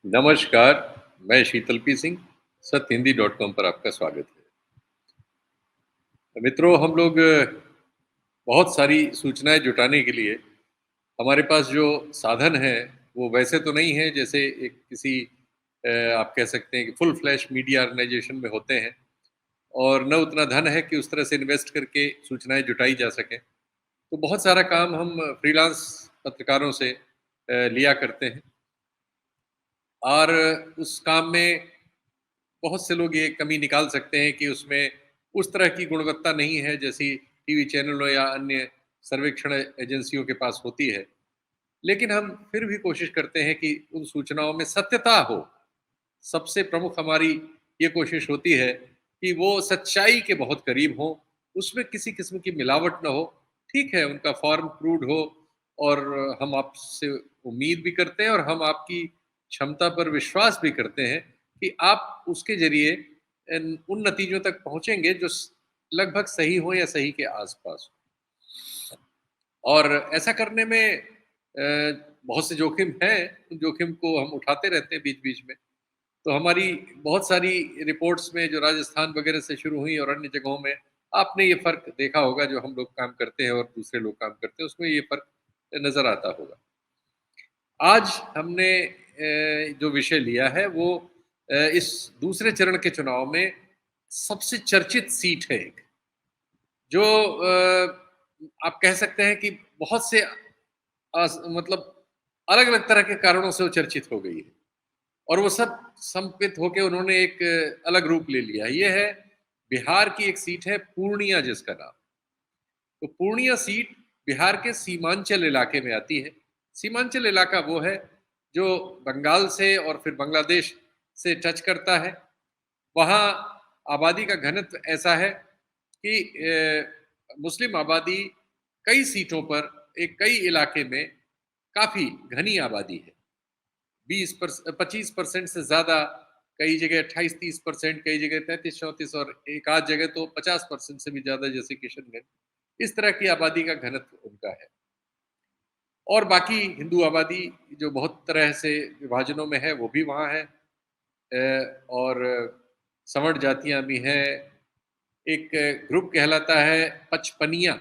नमस्कार, मैं शीतलपी सिंह, सत्यहिंदी.com पर आपका स्वागत है। मित्रों, हम लोग बहुत सारी सूचनाएँ जुटाने के लिए हमारे पास जो साधन हैं, वो वैसे तो नहीं है जैसे एक किसी आप कह सकते हैं कि फुल फ्लैश मीडिया ऑर्गनाइज़ेशन में होते हैं और न उतना धन है कि उस तरह से इन्वेस्ट करके सूचनाएँ जुटाई जा सकें। तो बहुत सारा काम हम फ्रीलांस पत्रकारों से लिया करते हैं और उस काम में बहुत से लोग ये कमी निकाल सकते हैं कि उसमें उस तरह की गुणवत्ता नहीं है जैसी टीवी चैनलों या अन्य सर्वेक्षण एजेंसियों के पास होती है। लेकिन हम फिर भी कोशिश करते हैं कि उन सूचनाओं में सत्यता हो। सबसे प्रमुख हमारी ये कोशिश होती है कि वो सच्चाई के बहुत करीब हों, उसमें किसी किस्म की मिलावट ना हो। ठीक है, उनका फॉर्म क्रूड हो और हम आपसे उम्मीद भी करते हैं और हम आपकी क्षमता पर विश्वास भी करते हैं कि आप उसके ज़रिए उन नतीजों तक पहुँचेंगे जो लगभग सही हो या सही के आस-पास हो। और ऐसा करने में बहुत से जोखिम हैं, उन जोखिम को हम उठाते रहते हैं बीच-बीच में। तो हमारी बहुत सारी रिपोर्ट्स में जो राजस्थान वगैरह से शुरू हुई और अन्य जगहों में आपने ये फ़र्क देखा होगा जो हम लोग काम करते हैं और दूसरे लोग काम करते हैं, उसमें ये फ़र्क नज़र आता होगा। आज हमने जो विषय लिया है वो इस दूसरे चरण के चुनाव में सबसे चर्चित सीट है एक, जो आप कह सकते हैं कि बहुत से मतलब अलग-अलग तरह के कारणों से वो चर्चित हो गई है और वो सब सम्मिलित होके उन्होंने एक अलग रूप ले लिया। ये है बिहार की एक सीट है पूर्णिया जिसका नाम। तो पूर्णिया सीट बिहार के सीमांचल इलाके में आती है। सीमांचल इलाका वो है जो बंगाल से और फिर बांग्लादेश से टच करता है। वहाँ आबादी का घनत्व ऐसा है कि मुस्लिम आबादी कई सीटों पर कई इलाके में काफ़ी घनी आबादी है। 25% से ज़्यादा, कई जगह 28-30%, कई जगह 33-34 और एक आध जगह तो 50% से भी ज़्यादा जैसे किशनगंज, इस तरह की आबादी का घनत्व उनका है। और बाकी हिंदू आबादी जो बहुत तरह से विभाजनों में है, वो भी वहाँ है। और सवर्ण जातियाँ भी हैं। एक ग्रुप कहलाता है पचपनिया।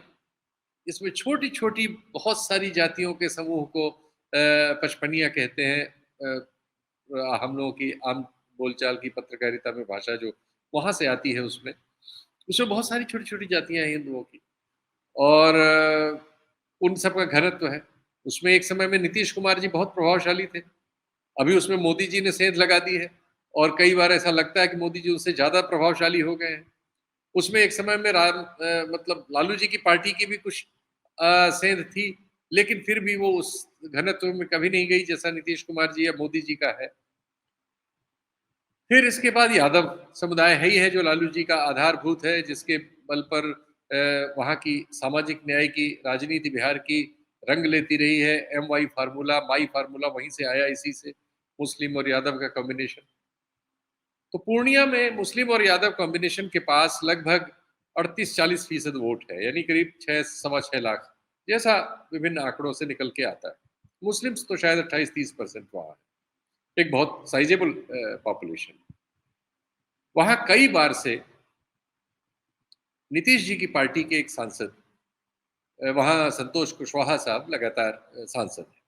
इसमें छोटी-छोटी बहुत सारी जातियों के समूह को पचपनिया कहते हैं। हम लोगों की आम बोलचाल की पत्रकारिता में भाषा जो वहाँ से आती है उसमें। उसमें बहुत सारी छोटी-छोटी जातियाँ हैं हिंदुओं की और उन सब का घनत्व है। उसमें एक समय में नीतीश कुमार जी बहुत प्रभावशाली थे। अभी उसमें मोदी जी ने सेंध लगा दी है और कई बार ऐसा लगता है कि मोदी जी उनसे ज़्यादा प्रभावशाली हो गए हैं। उसमें एक समय में मतलब लालू जी की पार्टी की भी कुछ सेंध थी, लेकिन फिर भी वो उस घनत्व में कभी नहीं गई जैसा नीतीश कुमार जी या मोदी जी का है। फिर इसके बाद यादव समुदाय है ही है जो लालू जी का आधारभूत है, जिसके बल पर वहाँ की सामाजिक न्याय की राजनीति बिहार की रंग लेती रही है। एमवाई फार्मूला, माई फार्मूला वहीं से आया, इसी से मुस्लिम और यादव का कॉम्बिनेशन। तो पूर्णिया में मुस्लिम और यादव कॉम्बिनेशन के पास लगभग 38-40% वोट है, यानी करीब 6 सवा 6 लाख, जैसा विभिन्न आंकड़ों से निकल के आता है। मुस्लिम्स तो शायद 28-30% वहाँ है, एक बहुत साइजेबल पॉपुलेशन। वहाँ कई बार से नीतीश जी की पार्टी के एक सांसद, वहाँ संतोष कुशवाहा साहब लगातार सांसद हैं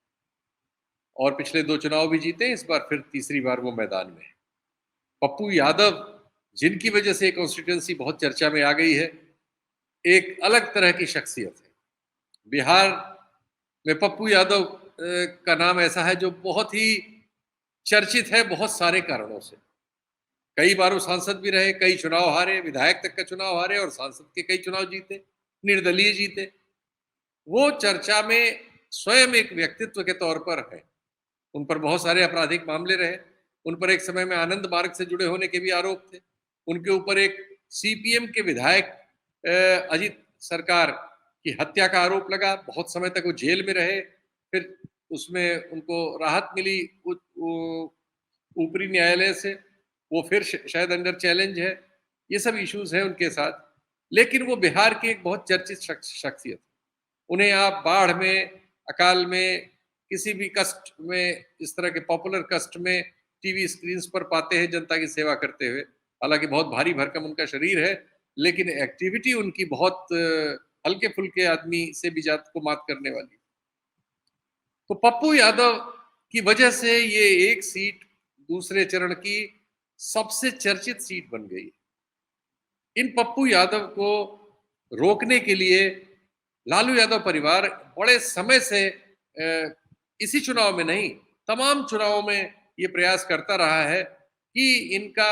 और पिछले 2 चुनाव भी जीते, इस बार फिर तीसरी बार वो मैदान में हैं। पप्पू यादव, जिनकी वजह से ये कॉन्स्टिट्यूएंसी बहुत चर्चा में आ गई है, एक अलग तरह की शख्सियत है। बिहार में पप्पू यादव का नाम ऐसा है जो बहुत ही चर्चित है बहुत सारे कारणों से। कई बार वो सांसद भी रहे, कई चुनाव हारे, विधायक तक का चुनाव हारे और सांसद के कई चुनाव जीते, निर्दलीय जीते। वो चर्चा में स्वयं एक व्यक्तित्व के तौर पर है। उन पर बहुत सारे आपराधिक मामले रहे। उन पर एक समय में आनंद मार्ग से जुड़े होने के भी आरोप थे। उनके ऊपर एक सीपीएम के विधायक अजीत सरकार की हत्या का आरोप लगा। बहुत समय तक वो जेल में रहे। फिर उसमें उनको राहत मिली ऊपरी न्यायालय से। वो फिर शायद अंडर चैलेंज है। ये सब इश्यूज हैं उनके साथ। लेकिन वो बिहार की एक बहुत चर्चित शख्सियत। उन्हें आप बाढ़ में, अकाल में, किसी भी कष्ट में, इस तरह के पॉपुलर कष्ट में टीवी स्क्रीन्स पर पाते हैं जनता की सेवा करते हुए। हालाँकि बहुत भारी भरकम उनका शरीर है, लेकिन एक्टिविटी उनकी बहुत हल्के-फुल्के आदमी से भी जात को मात करने वाली। तो पप्पू यादव की वजह से ये एक सीट दूसरे चरण की सबसे चर्चित सीट बन गई। इन पप्पू यादव को रोकने के लिए लालू यादव परिवार बड़े समय से इसी चुनाव में नहीं, तमाम चुनावों में ये प्रयास करता रहा है कि इनका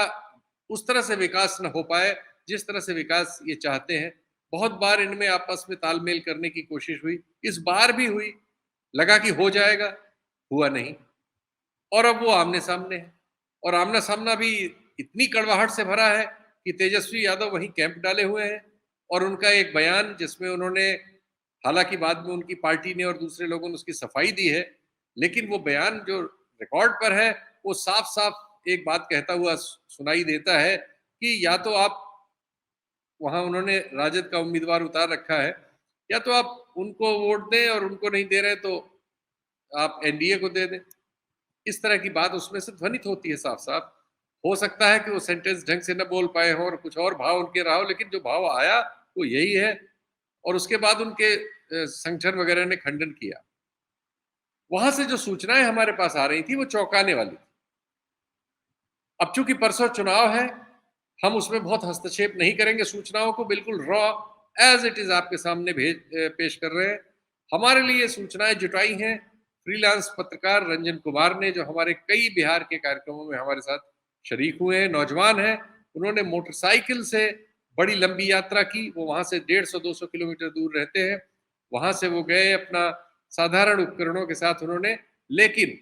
उस तरह से विकास न हो पाए जिस तरह से विकास ये चाहते हैं। बहुत बार इनमें आपस में तालमेल करने की कोशिश हुई, इस बार भी हुई, लगा कि हो जाएगा, हुआ नहीं। और अब वो आमने-सामने है और आमना-सामना भी इतनी कड़वाहट से भरा है कि तेजस्वी यादव वहीं कैंप डाले हुए हैं और उनका एक बयान जिसमें उन्होंने, हालांकि बाद में उनकी पार्टी ने और दूसरे लोगों ने उसकी सफाई दी है, लेकिन वो बयान जो रिकॉर्ड पर है वो साफ-साफ एक बात कहता हुआ सुनाई देता है कि या तो आप, वहां उन्होंने राजद का उम्मीदवार उतार रखा है, या तो आप उनको वोट दें और उनको नहीं दे रहे तो आप एनडीए को दे दें। इस तरह की बात उसमें से ध्वनित होती है साफ-साफ। हो सकता है कि वो सेंटेंस ढंग से न बोल पाए हों और कुछ और भाव उनके रहा हो, लेकिन जो भाव आया वो यही है और उसके बाद उनके संगठन वगैरह ने खंडन किया। वहां से जो सूचनाएं हमारे पास आ रही थी वो चौंकाने वाली थी। अब चूंकि परसों चुनाव है, हम उसमें बहुत हस्तक्षेप नहीं करेंगे, सूचनाओं को बिल्कुल रॉ एज इट इज आपके सामने पेश कर रहे हैं। हमारे लिए सूचनाएं जुटाई हैं फ्रीलांस पत्रकार रंजन कुमार ने, जो हमारे कई बिहार के कार्यक्रमों में हमारे साथ शरीक हुए हैं, नौजवान हैं। उन्होंने मोटरसाइकिल से बड़ी लंबी यात्रा की, वो वहां से 150-200 किलोमीटर दूर रहते हैं, वहां से वो गए अपना साधारण उपकरणों के साथ उन्होंने, लेकिन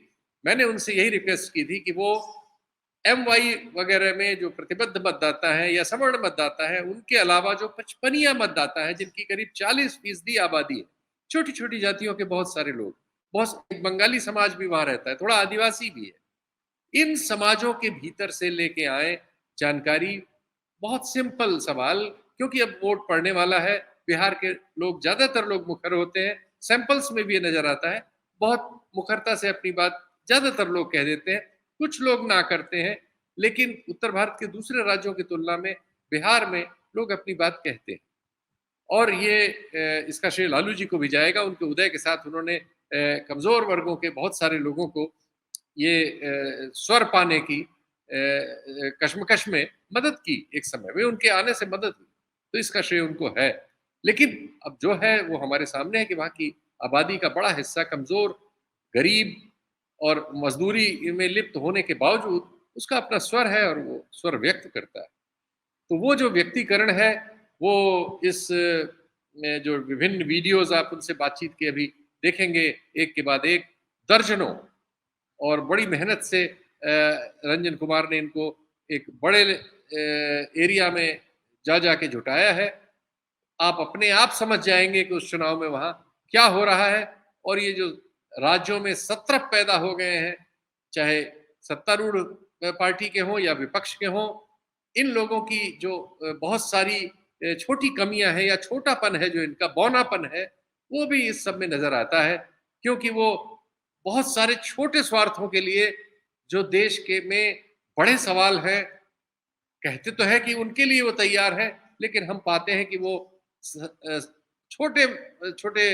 मैंने उनसे यही रिक्वेस्ट की थी कि वो MY वगैरह में जो प्रतिबद्ध मतदाता है या सवर्ण मतदाता है, उनके अलावा जो पचपनिया मतदाता है जिनकी करीब 40% आबादी है, छोटी छोटी जातियों के बहुत सारे लोग, बहुत एक बंगाली समाज भी वहां रहता है, थोड़ा आदिवासी भी है, इन समाजों के भीतर से लेके आए जानकारी। बहुत सिंपल सवाल, क्योंकि अब वोट पड़ने वाला है, बिहार के लोग ज्यादातर लोग मुखर होते हैं, सैंपल्स में भी ये नजर आता है, बहुत मुखरता से अपनी बात ज्यादातर लोग कह देते हैं, कुछ लोग ना करते हैं, लेकिन उत्तर भारत के दूसरे राज्यों की तुलना में बिहार में लोग अपनी बात कहते हैं। और ये इसका श्रेय लालू जी को भी जाएगा, उनके उदय के साथ उन्होंने कमजोर वर्गों के बहुत सारे लोगों को ये स्वर पाने की कश्मकश में मदद की, एक समय में उनके आने से मदद हुई, तो इसका श्रेय उनको है। लेकिन अब जो है वो हमारे सामने है कि वहाँ की आबादी का बड़ा हिस्सा कमजोर, गरीब और मजदूरी में लिप्त होने के बावजूद उसका अपना स्वर है और वो स्वर व्यक्त करता है। तो वो जो व्यक्तिकरण है वो इस में जो विभिन्न वीडियोस आप उनसे बातचीत के अभी देखेंगे एक के बाद एक, दर्जनों, और बड़ी मेहनत से रंजन कुमार ने इनको एक बड़े एरिया में जा जाके जुटाया है। आप अपने आप समझ जाएंगे कि उस चुनाव में वहां क्या हो रहा है। और ये जो राज्यों में सत्रह पैदा हो गए हैं, चाहे सत्तारूढ़ पार्टी के हों या विपक्ष के हों, इन लोगों की जो बहुत सारी छोटी कमियां हैं या छोटापन है, जो इनका बौनापन है, वो भी इस सब में नजर आता है, क्योंकि वो बहुत सारे छोटे स्वार्थों के लिए जो देश के में बड़े सवाल हैं, कहते तो है कि उनके लिए वो तैयार है, लेकिन हम पाते हैं कि वो छोटे छोटे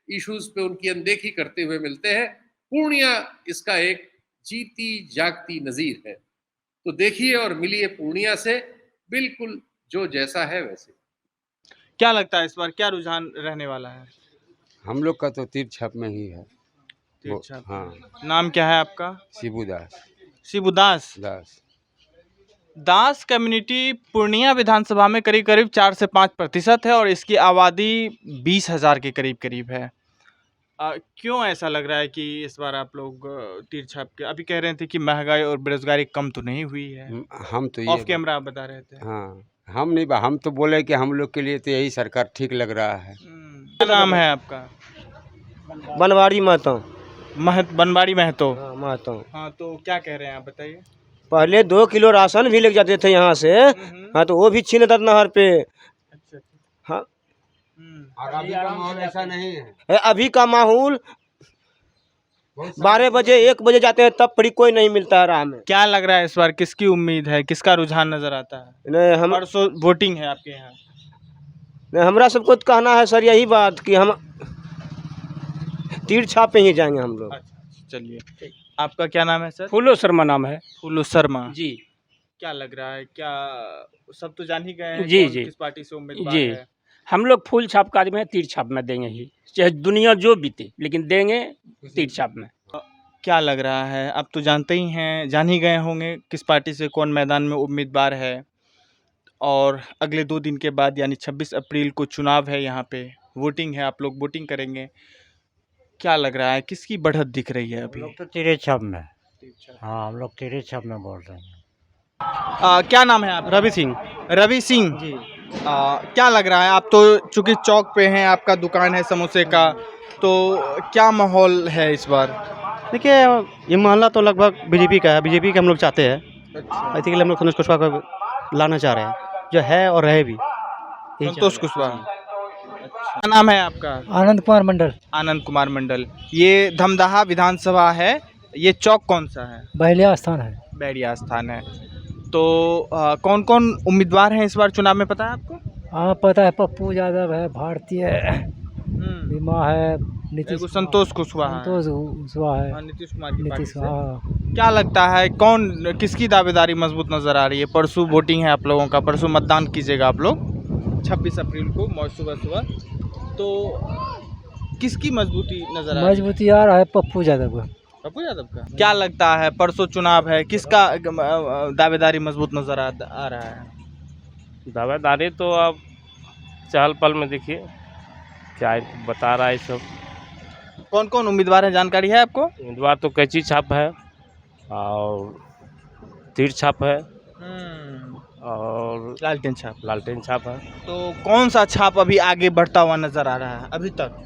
इश्यूज पे उनकी अनदेखी करते हुए मिलते हैं। पूर्णिया इसका एक जीती जागती नजीर है। तो देखिए और मिलिए पूर्णिया से, बिल्कुल जो जैसा है वैसे। क्या लगता है इस बार क्या रुझान रहने वाला है? हम लोग का तो तीर छाप में ही है। तिरछा पे। हाँ, नाम क्या है आपका? शिबूदास शिबूदास। दास। दास कम्युनिटी पूर्णिया विधानसभा में करीब करीब 4 से 5% है और इसकी आबादी 20,000 के करीब करीब है। क्यों ऐसा लग रहा है कि इस बार आप लोग तीर छाप के, अभी कह रहे थे कि महंगाई और बेरोजगारी कम तो नहीं हुई है, हम तो ऑफ ये कैमरा आप बता रहे थे। हाँ, हम नहीं, हम तो बोले कि हम लोग के लिए तो यही सरकार ठीक लग रहा है। क्या नाम है आपका? बनवाड़ी महतो। बनवाड़ी महतो। हाँ महतो। हाँ, तो क्या कह रहे हैं आप बताइए। पहले 2 किलो राशन भी लेके जाते थे यहाँ से, हाँ तो वो भी छीन लेता था नहर पे। अच्छा। हाँ, और अभी का माहौल ऐसा नहीं है। अभी का माहौल 12 बजे 1 बजे जाते हैं तब फ्री कोई नहीं मिलता है राह में। क्या लग रहा है इस बार किसकी उम्मीद है, किसका रुझान नजर आता है? नहीं हम परसों वोटिंग है आपके यहाँ। नहीं, हमरा सबको तो कहना है सर यही बात कि हम तीर छाप पे ही जाएंगे हम लोग। अच्छा, चलिए। आपका क्या नाम है सर? फूलो शर्मा नाम है फूलो शर्मा। जी। क्या लग रहा है, क्या सब तो जान ही गए हैं जी, कौन जी। किस पार्टी से उम्मीदवार जी। है? हम लोग फूल छाप कार्य में तीर छाप में देंगे ही, चाहे दुनिया जो बीते, लेकिन देंगे तीर छाप में। क्या लग रहा है, आप तो जानते ही हैं, जान ही गए होंगे किस पार्टी से कौन मैदान में उम्मीदवार है। और अगले 2 दिन के बाद यानी 26 अप्रैल को चुनाव है, यहाँ पे वोटिंग है, आप लोग वोटिंग करेंगे। क्या लग रहा है, किसकी बढ़त दिख रही है अभी? लोग तो तेरे छाप में। हाँ, हम लोग तेरे छाप में बोल रहे हैं। क्या नाम है आप? रवि सिंह रवि सिंह जी। क्या लग रहा है, आप तो चूंकि चौक पे हैं, आपका दुकान है समोसे का, तो क्या माहौल है इस बार? देखिए ये मोहल्ला तो लगभग बीजेपी का है, बीजेपी के हम लोग चाहते हैं। बेसिकली हम लोग संतोष कुशवाहा को लाना चाह रहे हैं, जो है और रहे भी। यही संतोष चाह रहे हैं। कुशवाहा। क्या नाम है आपका? आनंद कुमार मंडल। आनंद कुमार मंडल। ये धमदाहा विधानसभा है, ये चौक कौन सा है? बहलिया स्थान है। बैरिया स्थान है। तो कौन कौन उम्मीदवार हैं इस बार चुनाव में, पता है आपको? हाँ पता है, पप्पू यादव है, भारतीय बीमा है, नीतीश एगो संतोष कुशवाहा है। संतोष कुशवाहा है, हाँ, नीतीश कुमार की पार्टी नीतीश से। हाँ। क्या लगता है कौन किसकी दावेदारी मजबूत नजर आ रही है? परसों वोटिंग है आप लोगों का, परसों मतदान कीजिएगा आप लोग 26 अप्रैल को सुबह। तो किसकी मजबूती नजर आ रही है? मजबूती आ रहा है पप्पू यादव का। पप्पू यादव का। क्या लगता है परसों चुनाव है, किसका दावेदारी मजबूत नजर आ रहा है? दावेदारी तो अब चहल पहल में देखिए क्या बता रहा है सब। कौन कौन उम्मीदवार है, जानकारी है आपको? उम्मीदवार तो कैंची छाप है और तीर छाप है और लालटेन छाप। लालटेन छाप है। तो कौन सा छाप अभी आगे बढ़ता हुआ नजर आ रहा है अभी तक?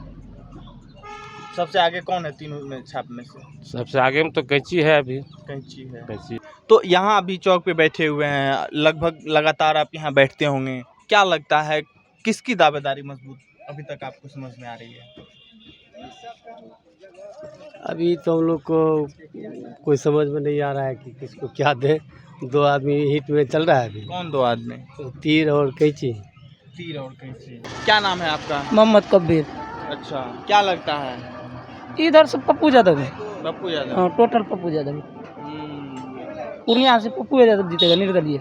सबसे आगे कौन है तीनों में छाप में से? सबसे आगे में तो कैंची है, अभी कैंची है। कैंची। तो यहाँ अभी चौक पे बैठे हुए हैं, लगभग लगातार आप यहाँ बैठते होंगे। क्या लगता है किसकी दावेदारी मजबूत अभी तक आपको समझ में आ रही है? अभी तो हम लोग को कोई समझ में नहीं आ रहा है कि किसको क्या दे। 2 आदमी हिट में चल रहा है अभी, कौन 2 आदमी? तीर और कैंची। तीर और कैंची। क्या नाम है आपका? मोहम्मद कबीर। अच्छा, क्या लगता है? इधर से पप्पू यादव है। पप्पू यादव। हाँ, टोटल पप्पू यादव। पूर्णिया से पप्पू यादव जीतेगा निर्दलीय।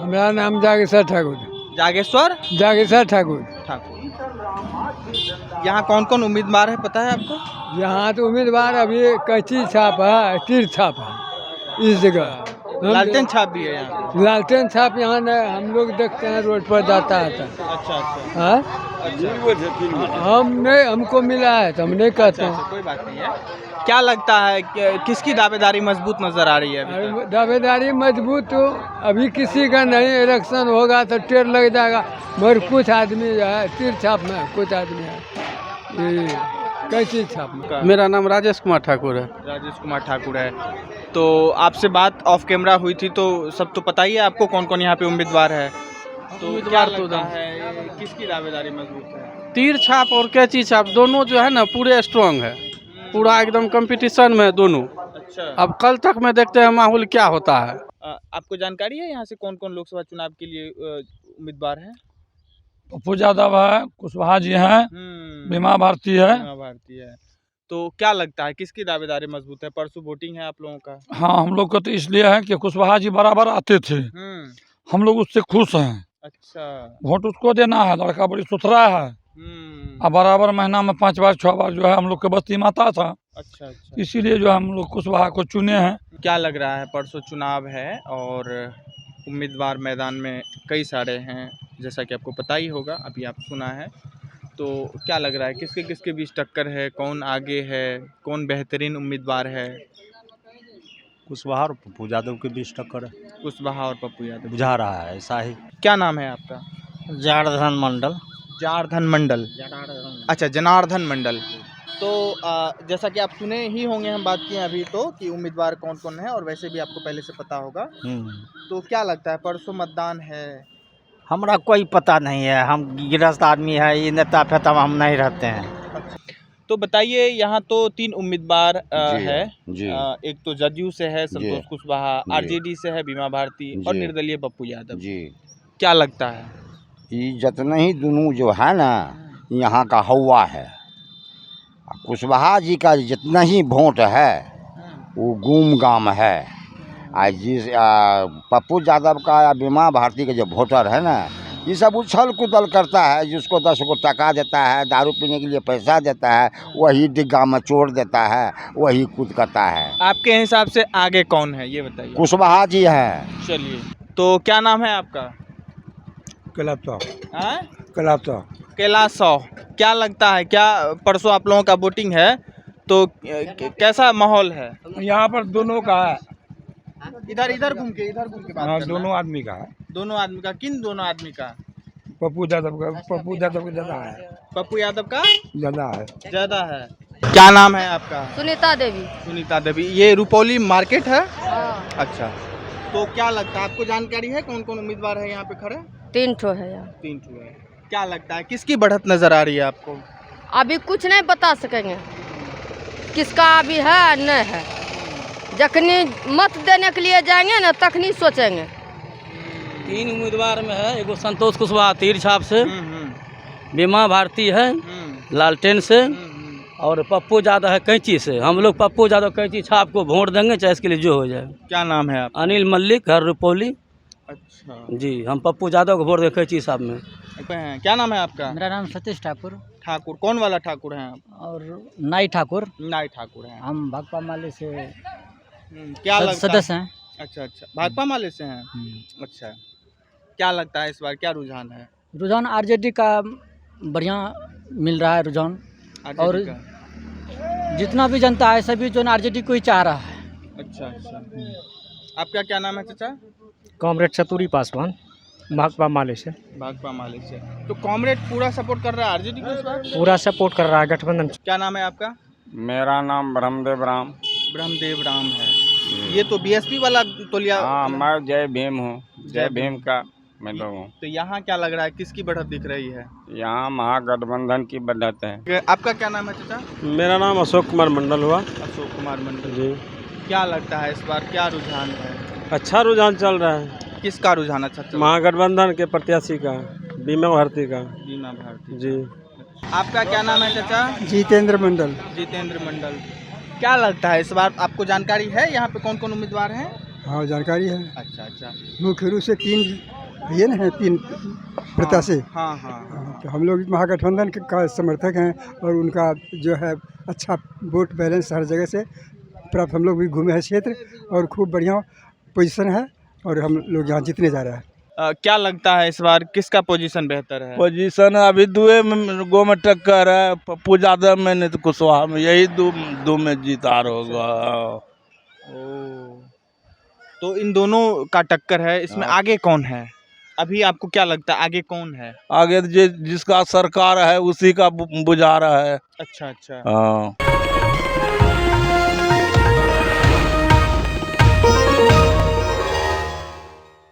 हमारा नाम जागेश्वर ठाकुर। जागेश्वर जागेश्वर ठाकुर। ठाकुर। यहाँ कौन कौन उम्मीदवार है पता है आपको? यहाँ तो उम्मीदवार अभी कैंची छाप है, तीर छाप है इस जगह। लालटेन छाप भी है यहाँ। लालटेन छाप यहाँ नहीं, हम लोग देखते हैं रोड पर जाता है। अच्छा अच्छा। हाँ हम नहीं, हमको मिला है तो हम नहीं कहते हैं। कोई बात नहीं है। क्या लगता है किसकी दावेदारी मजबूत नजर आ रही है अभी तक? दावेदारी मजबूत तो अभी किसी का नहीं, इलेक्शन होगा तो टेर लग जाएगा, मगर कुछ आदमी जो है तीर छाप में, कुछ आदमी है ये कैंची छाप में। मेरा नाम राजेश कुमार ठाकुर है। राजेश कुमार ठाकुर है। तो आपसे बात ऑफ कैमरा हुई थी, तो सब तो पता ही है आपको कौन कौन यहाँ पे उम्मीदवार है। तो क्या लगता है किसकी दावेदारी मजबूत है? तीर छाप और कैंची छाप दोनों जो है ना पूरे स्ट्रांग है, पूरा एकदम कंपटीशन में दोनों। अच्छा। अब कल तक में देखते हैं माहौल क्या होता है। आपको जानकारी है यहाँ से कौन कौन लोकसभा चुनाव के लिए उम्मीदवार हैं? पप्पू यादव है, कुशवाहा जी हैं, बीमा भारती है। बीमा भारती है। तो क्या लगता है किसकी दावेदारी मजबूत है? परसों वोटिंग है आप लोगों का। हाँ, हम लोग को तो इसलिए है कि कुशवाहा जी बराबर आते थे, हम लोग उससे खुश हैं। अच्छा। वोट उसको देना है, लड़का बड़ी सुथरा है, अब बराबर महीना में 5 बार 6 बार जो है हम लोग के बस्ती माता था। अच्छा अच्छा। इसीलिए जो हम लोग कुशवाहा को चुने हैं। क्या लग रहा है परसों चुनाव है और उम्मीदवार मैदान में कई सारे हैं, जैसा कि आपको पता ही होगा, अभी आप सुना है। तो क्या लग रहा है किसके किसके बीच टक्कर है, कौन आगे है, कौन बेहतरीन उम्मीदवार है? कुशवाहा और पप्पू यादव के बीच टक्कर है, कुशवाहा और पप्पू यादव बुझा रहा है ऐसा ही। क्या नाम है आपका? जनार्दन मंडल। जनार्दन मंडल। अच्छा, जनार्दन मंडल। तो जैसा कि आप सुने ही होंगे, हम बात किए अभी तो कि उम्मीदवार कौन कौन है, और वैसे भी आपको पहले से पता होगा। तो क्या लगता है परसों मतदान है? हमरा कोई पता नहीं है, हम गृहस्थ आदमी है, ये नेता फेता हम नहीं रहते हैं। तो बताइए, यहाँ तो 3 उम्मीदवार जी, है। जी। एक तो जदयू से है संतोष जी। कुशवाहा, जी। आरजेडी से है बीमा भारती और जी। निर्दलीय पप्पू यादव। जी, क्या लगता है? ये जितने ही दोनों जो है ना, यहाँ का हवा है। कुशवाहा जी का जितना ही वोट है वो गुम गाम है। जिस पप्पू यादव का या बीमा भारती के जो वोटर है ना, ये सब उछल कूदल करता है। जिसको 10 को टका देता है, दारू पीने के लिए पैसा देता है, वही डिग्गा में चोर देता है, वही कूद करता है। आपके हिसाब से आगे कौन है ये बताइए? कुशवाहा जी है। चलिए, तो क्या नाम है आपका? हाँ? कैलाश साव। क्या लगता है, क्या परसों आप लोगों का वोटिंग है तो कैसा माहौल है? यहाँ पर दोनों का है। इधर घूम के बात करना। दोनों आदमी का है। दोनों आदमी का? किन दोनों आदमी का? पप्पू यादव का ज़्यादा है। पप्पू यादव का ज़्यादा है। ज्यादा है। क्या नाम है आपका? सुनीता देवी। सुनीता देवी। ये रुपौली मार्केट है? हाँ। अच्छा, तो क्या लगता है, आपको जानकारी है कौन कौन उम्मीदवार है यहाँ पे खड़े? 3 ठो है यहाँ। 3 ठो है। क्या लगता है किसकी बढ़त नजर आ रही है आपको? अभी कुछ नहीं बता सकेंगे किसका अभी है नहीं है। जखनी मत देने के लिए जाएंगे ना तखनी सोचेंगे। 3 उम्मीदवार में है, एगो संतोष कुशवाहा तीर छाप से, बीमा भारती है लालटेन से, और पप्पू यादव है कैंची से। हम लोग पप्पू यादव कैंची छाप को वोट देंगे, चाहे इसके लिए जो हो जाए। क्या नाम है आप? अनिल मल्लिक, घर रुपौली। अच्छा जी, हम पप्पू यादव को वोट देंगे कैंची साहब में। क्या नाम है आपका? मेरा नाम सतीश ठाकुर। ठाकुर कौन वाला ठाकुर हैं आप? और नाई ठाकुर। नाई ठाकुर हैं। हम भाकपा माले से क्या लगता सदस्य हैं। अच्छा, भाकपा माले से हैं। अच्छा, क्या लगता है इस बार क्या रुझान है? रुझान आरजेडी का बढ़िया मिल रहा है रुझान, और जितना भी जनता है सभी जो आरजेडी को ही चाह रहा है। अच्छा, आपका क्या नाम है चाचा? कॉमरेड चतुरी पासवान, भाकपा माले से। भाकपा माले से। तो कॉमरेड पूरा सपोर्ट कर रहा है आरजेडी को इस बार? पूरा सपोर्ट कर रहा है गठबंधन। क्या नाम है आपका? मेरा नाम ब्रह्मदेव राम। ब्रह्मदेव राम है। ये तो बीएसपी वाला तोलिया। हाँ, मैं जय भीम हूँ, जय भीम का मैं लोग हूँ। तो यहाँ क्या लग रहा है किसकी बढ़त दिख रही है? यहाँ महागठबंधन की बढ़त है। आपका क्या नाम है चाचा? मेरा नाम अशोक कुमार मंडल हुआ। अशोक कुमार मंडल जी। क्या लगता है इस बार क्या रुझान है? अच्छा रुझान चल रहा है। किसका रुझान अच्छा चल रहा है? महागठबंधन के प्रत्याशी का, बीमा भारती का। बीमा भारती जी। आपका क्या नाम है चाचा? जितेंद्र मंडल। जितेंद्र मंडल। क्या लगता है इस बार आपको जानकारी है यहाँ पे कौन कौन उम्मीदवार हैं? हाँ, जानकारी है। अच्छा। मुख्य रूप से 3 ये ना है, 3 प्रत्याशी। हाँ। तो हम लोग महागठबंधन का समर्थक हैं और उनका जो है अच्छा वोट बैलेंस हर जगह से प्राप्त। हम लोग भी घूमे हैं क्षेत्र और खूब बढ़िया पोजीशन है और हम लोग यहाँ जीतने जा रहे हैं। क्या लगता है इस बार किसका पोजीशन बेहतर है? पोजीशन अभी गो में टक्कर है, पप्पू यादव में नहीं तो कुशवाहा में, यही दो में जीतार होगा। तो इन दोनों का टक्कर है, इसमें आगे कौन है? अभी आपको क्या लगता है आगे कौन है? आगे जिसका सरकार है उसी का बुझा रहा है। अच्छा। हाँ।